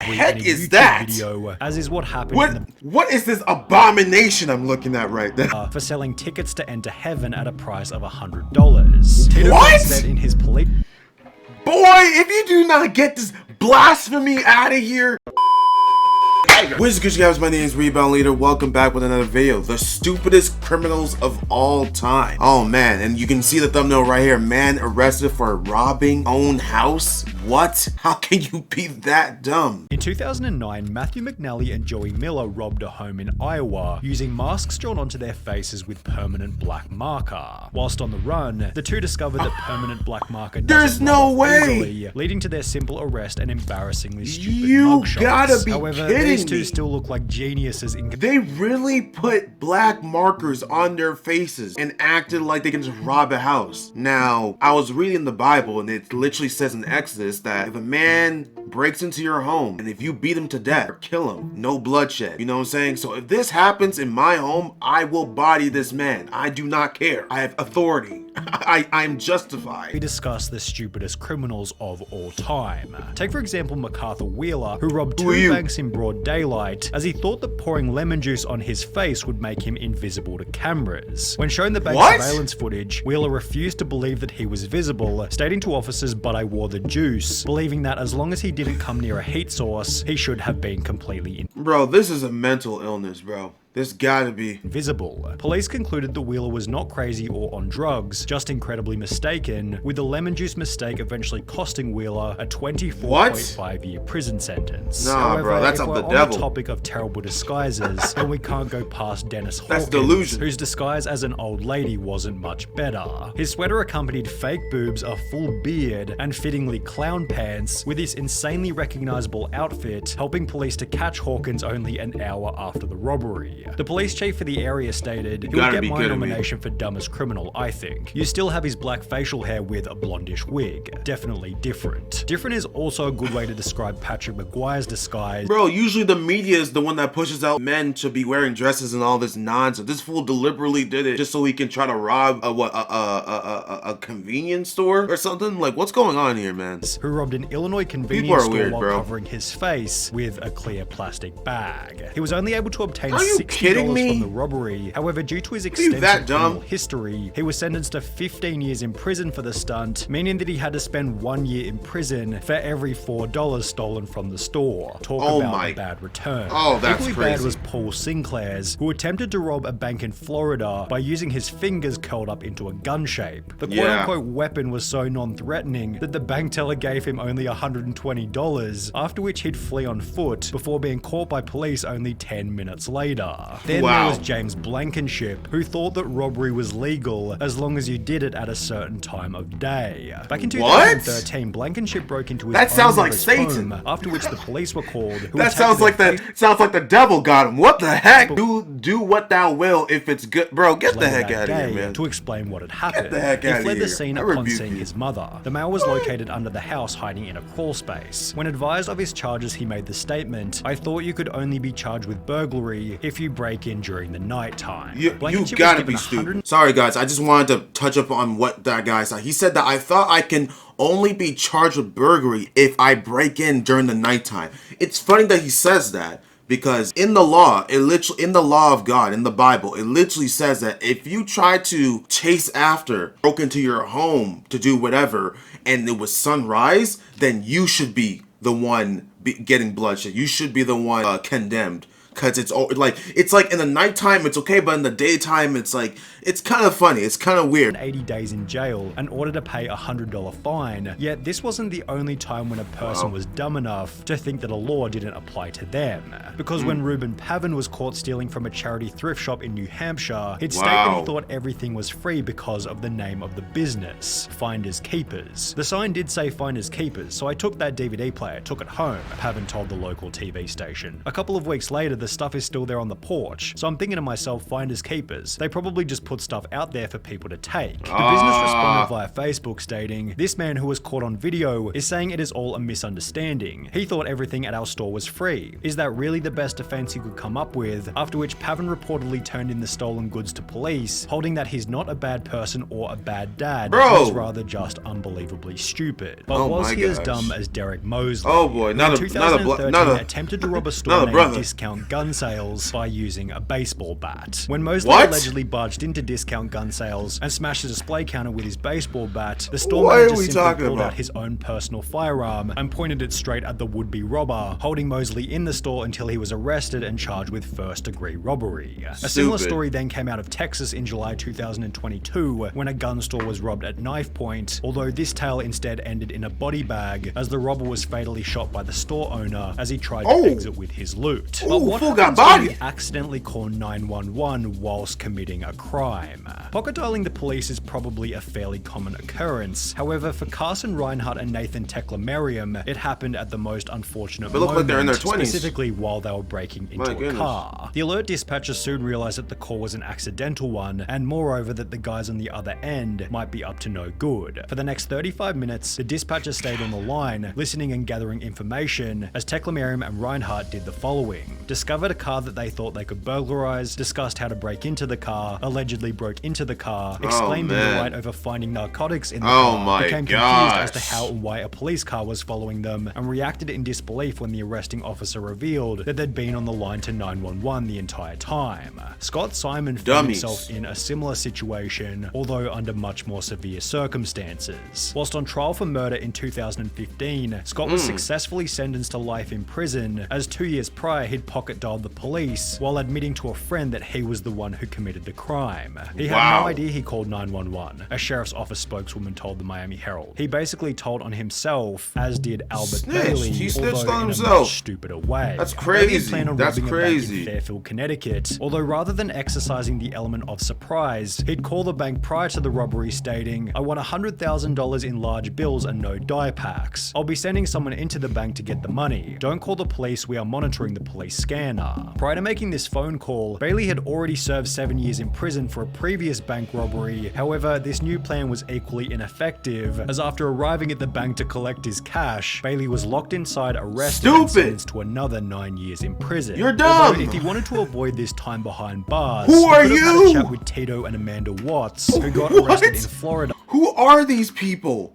heck is that? Video, as is what happened what is this abomination I'm looking at right now? For selling tickets to enter heaven at a price of $100. Tito What? said in his police. Boy, if you do not get this blasphemy out of here. What's good, guys? My name is Rebound Leader. Welcome back with another video. The stupidest criminals of all time. Oh man, and you can see the thumbnail right here. Man arrested for robbing own house. What? How can you be that dumb? In 2009, Matthew McNally and Joey Miller robbed a home in Iowa using masks drawn onto their faces with permanent black marker. Whilst on the run, the two discovered that permanent black marker There's no way, easily, leading to their simple arrest and embarrassingly stupid you mugshots. gotta be However, kidding these two me. still look like geniuses in. They really put black markers on their faces and acted like they can just rob a house. Now, I was reading the Bible and it literally says in Exodus that if a man breaks into your home and if you beat him to death or kill him, no bloodshed. You know what I'm saying? So if this happens in my home, I will body this man. I do not care. I have authority. I'm justified. We discuss the stupidest criminals of all time. Take for example MacArthur Wheeler, who robbed two banks in broad daylight as he thought that pouring lemon juice on his face would make him invisible to cameras. When shown the bank's surveillance footage, Wheeler refused to believe that he was visible, stating to officers, "But I wore the juice," believing that as long as he didn't come near a heat source, he should have been completely Bro, this is a mental illness, bro. This gotta be invisible. Police concluded that Wheeler was not crazy or on drugs, just incredibly mistaken, with the lemon juice mistake eventually costing Wheeler a 24.5-year prison sentence. Nah, However, bro, that's if up we're the on devil. the topic of terrible disguises, then we can't go past Dennis Hawkins, delusion. whose disguise as an old lady wasn't much better. His sweater accompanied fake boobs, a full beard, and fittingly clown pants, with this insanely recognizable outfit helping police to catch Hawkins only an hour after the robbery. The police chief for the area stated, "He would get my nomination for dumbest criminal, I think. You still have his black facial hair with a blondish wig. Definitely different." Different is also a good way to describe Patrick McGuire's disguise. Bro, usually the media is the one that pushes out men to be wearing dresses and all this nonsense. This fool deliberately did it just so he can try to rob a convenience store or something. Like, what's going on here, man? Who robbed an Illinois convenience store while covering his face with a clear plastic bag. He was only able to obtain $60 from the robbery. However, due to his extensive criminal history, he was sentenced to 15 years in prison for the stunt, meaning that he had to spend 1 year in prison for every $4 stolen from the store. Talk about a bad return. Oh, that's Equally crazy. bad was Paul Sinclair's, who attempted to rob a bank in Florida by using his fingers curled up into a gun shape. The quote-unquote weapon was so non-threatening that the bank teller gave him only $120, after which he'd flee on foot before being caught by police only 10 minutes later. Then there was James Blankenship, who thought that robbery was legal as long as you did it at a certain time of day. Back in 2013, Blankenship broke into his own neighbor's home, after which the police were called. That sounds like the devil got him. What the heck? Do what thou will if it's good, bro. Get the heck out of here, man. To explain what had happened, Get the heck out of he fled here. the scene upon seeing his mother. The male was located under the house, hiding in a crawl space. When advised of his charges, he made the statement, "I thought you could only be charged with burglary if you break in during the night time." You gotta be stupid. Sorry guys, I just wanted to touch up on what that guy said. He said that I thought I can only be charged with burglary if I break in during the nighttime. It's funny that he says that, because in the law, in the law of God, in the Bible, it literally says that if you try to chase after, broke into your home to do whatever, and it was sunrise, then you should be the one getting bloodshed. You should be the one condemned. Because it's like in the nighttime it's okay, but in the daytime it's like, it's kind of funny, it's kind of weird. 80 days in jail in order to pay a $100 fine. Yet this wasn't the only time when a person was dumb enough to think that a law didn't apply to them. Because when Reuben Pavin was caught stealing from a charity thrift shop in New Hampshire, he'd stated that he thought everything was free because of the name of the business, Finders Keepers. The sign did say Finders Keepers, so I took that DVD player, took it home, Pavin told the local TV station. A couple of weeks later, the stuff is still there on the porch. So I'm thinking to myself, finders keepers. They probably just put stuff out there for people to take. The business responded via Facebook stating, "This man who was caught on video is saying it is all a misunderstanding. He thought everything at our store was free. Is that really the best defense you could come up with?" After which Pavan reportedly turned in the stolen goods to police, holding that he's not a bad person or a bad dad. He's rather just unbelievably stupid. But was he as dumb as Derek Mosley? Oh boy, not a attempted to rob a store named Discount Gun Sales by using a baseball bat. When Mosley allegedly barged into Discount Gun Sales and smashed the display counter with his baseball bat, the store manager simply pulled out his own personal firearm and pointed it straight at the would-be robber, holding Mosley in the store until he was arrested and charged with first-degree robbery. A similar story then came out of Texas in July 2022 when a gun store was robbed at knife point, although this tale instead ended in a body bag as the robber was fatally shot by the store owner as he tried to exit with his loot. But what happens when you accidentally call 911 whilst committing a crime? Pocket dialing the police is probably a fairly common occurrence. However, for Carson Reinhardt and Nathan Teklemariam, it happened at the most unfortunate moment, like they're in their 20s. Specifically while they were breaking into a car. The alert dispatcher soon realized that the call was an accidental one, and moreover that the guys on the other end might be up to no good. For the next 35 minutes, the dispatcher stayed on the line, listening and gathering information, as Teklemariam and Reinhardt did the following. Discovered a car that they thought they could burglarize, discussed how to break into the car, allegedly broke into the car, exclaimed in delight over finding narcotics in the car, became confused as to how and why a police car was following them, and reacted in disbelief when the arresting officer revealed that they'd been on the line to 911 the entire time. Scott Simon found himself in a similar situation, although under much more severe circumstances. Whilst on trial for murder in 2015, Scott was successfully sentenced to life in prison, as 2 years prior he'd pocket dialed the police while admitting to a friend that he was the one who committed the crime. He had no idea he called 911, a sheriff's office spokeswoman told the Miami Herald. He basically told on himself, as did Albert Bailey, although in a much stupider way. That's crazy. That's crazy. In Fairfield, Connecticut, although rather than exercising the element of surprise, he'd call the bank prior to the robbery stating, "I want $100,000 in large bills and no die packs. I'll be sending someone into the bank to get the money. Don't call the police, we are monitoring the police scanner." Prior to making this phone call, Bailey had already served 7 years in prison for a previous bank robbery. However, this new plan was equally ineffective, as after arriving at the bank to collect his cash, Bailey was locked inside, arrested, and sentenced to another 9 years in prison. You're dumb! Although, if he wanted to avoid this time behind bars, who are he could have you? had a chat with Tito and Amanda Watts, who got arrested in Florida. Who are these people?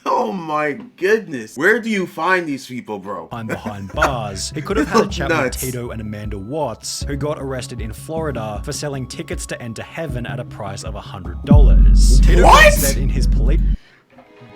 Oh my goodness. Where do you find these people, bro? I'm behind bars. He could have had a chat with Tito and Amanda Watts, who got arrested in Florida for selling tickets to enter heaven at a price of $100. Tito said in his police...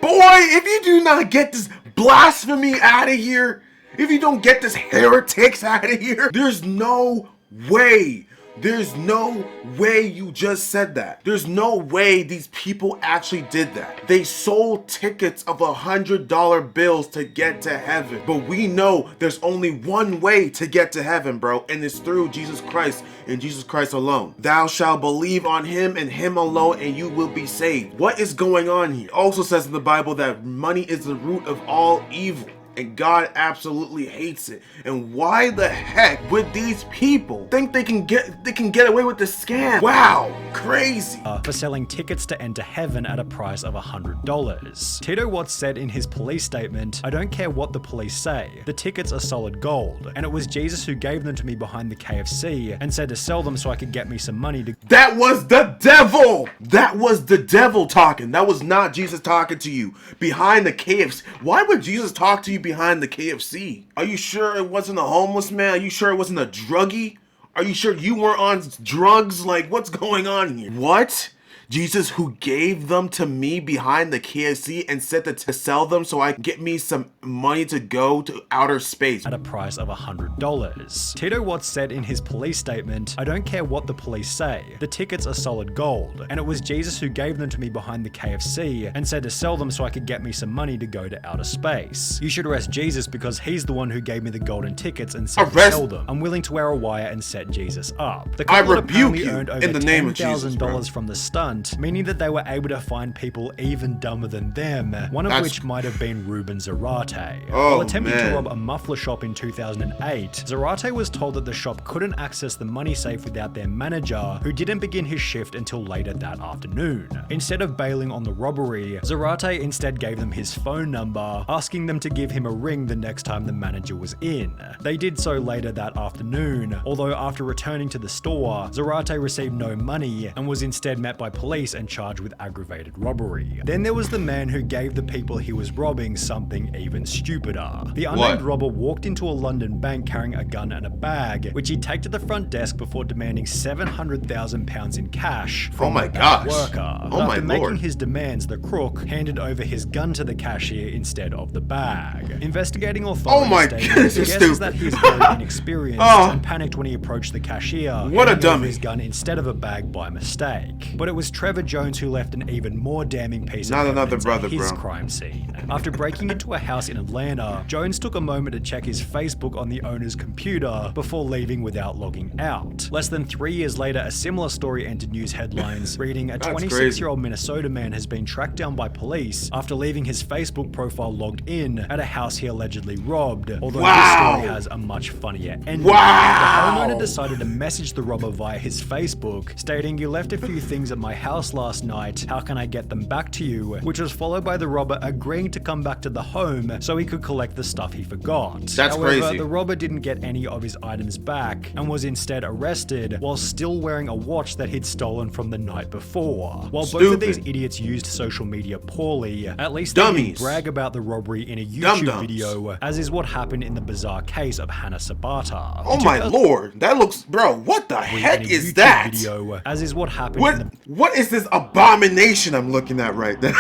Boy, if you do not get this blasphemy out of here, if you don't get this heretics out of here, there's no way. There's no way you just said that. There's no way these people actually did that. They sold tickets of $100 bills to get to heaven. But we know there's only one way to get to heaven, bro, and it's through Jesus Christ and Jesus Christ alone. Thou shalt believe on him and him alone and you will be saved. What is going on here? It also says in the Bible that money is the root of all evil. And God absolutely hates it. And why the heck would these people think they can get away with the scam? Wow, crazy. For selling tickets to enter heaven at a price of $100. Tito Watts said in his police statement, "I don't care what the police say. The tickets are solid gold. And it was Jesus who gave them to me behind the KFC and said to sell them so I could get me some money to..." That was the devil. That was the devil talking. That was not Jesus talking to you behind the KFC. Why would Jesus talk to you behind the KFC? Are you sure it wasn't a homeless man? Are you sure it wasn't a druggie? Are you sure you weren't on drugs? Like, what's going on here? What? Jesus who gave them to me behind the KFC and said to sell them so I can get me some money to go to outer space. At a price of $100. Tito Watts said in his police statement, "I don't care what the police say. The tickets are solid gold. And it was Jesus who gave them to me behind the KFC and said to sell them so I could get me some money to go to outer space. You should arrest Jesus because he's the one who gave me the golden tickets and said to sell them. I'm willing to wear a wire and set Jesus up." The couple rebuke you in the name of Jesus, $10,000 from the stunt hunt, meaning that they were able to find people even dumber than them, one of which might have been Ruben Zarate. While attempting to rob a muffler shop in 2008, Zarate was told that the shop couldn't access the money safe without their manager, who didn't begin his shift until later that afternoon. Instead of bailing on the robbery, Zarate instead gave them his phone number, asking them to give him a ring the next time the manager was in. They did so later that afternoon, although after returning to the store, Zarate received no money and was instead met by police and charged with aggravated robbery. Then there was the man who gave the people he was robbing something even stupider. The unnamed robber walked into a London bank carrying a gun and a bag, which he'd take to the front desk before demanding £700,000 in cash from the bank worker. After making his demands, the crook handed over his gun to the cashier instead of the bag. Investigating authorities guesses that he is very inexperienced and panicked when he approached the cashier, handing over his gun instead of a bag by mistake. But it was Trevor Jones who left an even more damning piece of evidence at his crime scene. After breaking into a house in Atlanta, Jones took a moment to check his Facebook on the owner's computer before leaving without logging out. Less than 3 years later, a similar story entered news headlines, reading a 26-year-old Minnesota man has been tracked down by police after leaving his Facebook profile logged in at a house he allegedly robbed, although this story has a much funnier ending. The homeowner decided to message the robber via his Facebook, stating, "You left a few things at my house last night, how can I get them back to you?" which was followed by the robber agreeing to come back to the home so he could collect the stuff he forgot. However, the robber didn't get any of his items back and was instead arrested while still wearing a watch that he'd stolen from the night before. While both of these idiots used social media poorly, at least they didn't brag about the robbery in a YouTube video, as is what happened in the bizarre case of Hannah Sabata. Oh my lord, that looks, bro, what the heck is that? Video, as is what happened what is this abomination I'm looking at right now?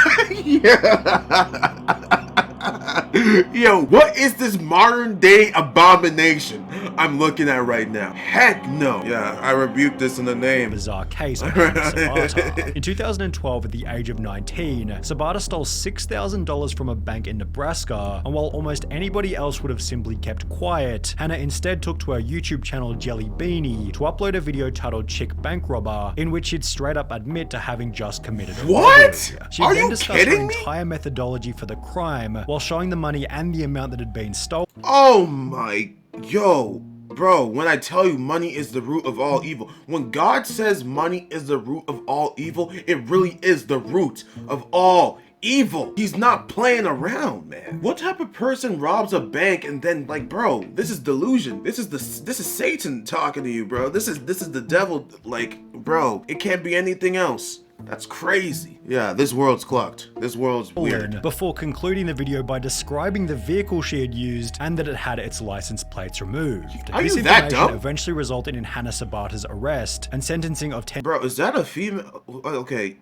Yo, what is this modern day abomination I'm looking at right now? Heck no. Yeah, I rebuke this in the name. Bizarre case of Hannah Sabata. In 2012, at the age of 19, Sabata stole $6,000 from a bank in Nebraska, and while almost anybody else would have simply kept quiet, Hannah instead took to her YouTube channel Jelly Beanie to upload a video titled Chick Bank Robber, in which she'd straight up admit to having just committed a robbery. She then discussed her entire methodology for the crime, while showing the money and the amount that had been stolen. Oh my, yo, bro, when I tell you money is the root of all evil, when God says money is the root of all evil, it really is the root of all evil. He's not playing around, man. What type of person robs a bank and then, like, bro, this is delusion. This is Satan talking to you, bro. This is the devil. Like, bro, it can't be anything else. That's crazy. Yeah, this world's clucked. This world's weird. Before concluding the video by describing the vehicle she had used and that it had its license plates removed. This information eventually resulted in Hannah Sabata's arrest and sentencing of 10. Bro, is that a female? Okay.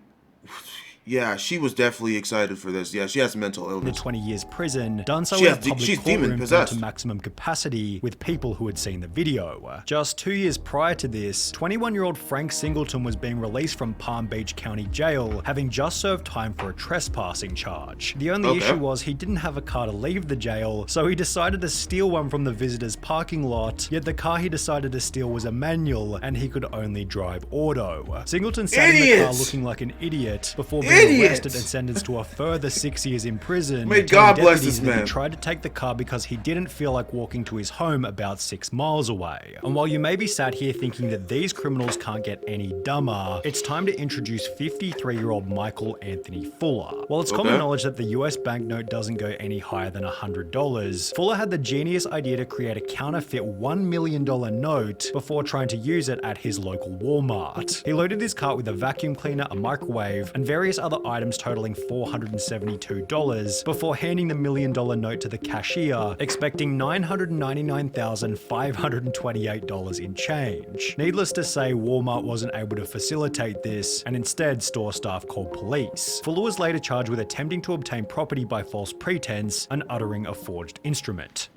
Yeah, she was definitely excited for this. Yeah, she has mental illness. 20 years prison, done so in a public courtroom to maximum capacity with people who had seen the video. Just 2 years prior to this, 21-year-old Frank Singleton was being released from Palm Beach County Jail, having just served time for a trespassing charge. The only issue was he didn't have a car to leave the jail, so he decided to steal one from the visitors' parking lot, yet the car he decided to steal was a manual, and he could only drive auto. Singleton sat in the car looking like an idiot before being arrested and sentenced to a further 6 years in prison. May God bless this man. He tried to take the car because he didn't feel like walking to his home about 6 miles away. And while you may be sat here thinking that these criminals can't get any dumber, it's time to introduce 53-year-old Michael Anthony Fuller. While it's common knowledge that the US banknote doesn't go any higher than $100, Fuller had the genius idea to create a counterfeit $1 million note before trying to use it at his local Walmart. He loaded his cart with a vacuum cleaner, a microwave, and various other items totaling $472 before handing the $1 million note to the cashier, expecting $999,528 in change. Needless to say, Walmart wasn't able to facilitate this, and instead store staff called police. Fuller was later charged with attempting to obtain property by false pretense and uttering a forged instrument.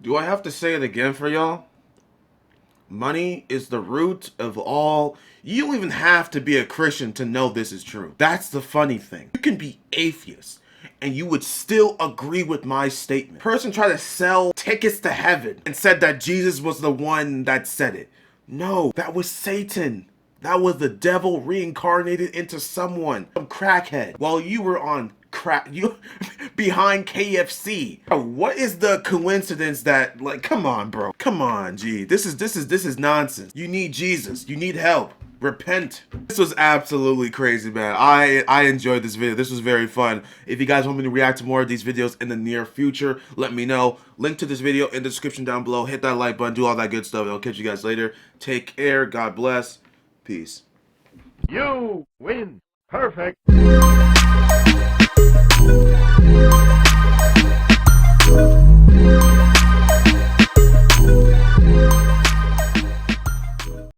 Do I have to say it again for y'all? Money is the root of all. You don't even have to be a Christian to know this is true. That's the funny thing. You can be atheist and you would still agree with my statement. Person tried to sell tickets to heaven and said that Jesus was the one that said it. No, that was Satan. That was the devil reincarnated into someone, some crackhead, while you were on you behind KFC. Bro, what is the coincidence that, like, come on, bro. Come on, G. This is nonsense. You need Jesus. You need help. Repent. This was absolutely crazy, man. I enjoyed this video. This was very fun. If you guys want me to react to more of these videos in the near future, let me know. Link to this video in the description down below. Hit that like button, do all that good stuff. I'll catch you guys later. Take care. God bless. Peace. You win. Perfect.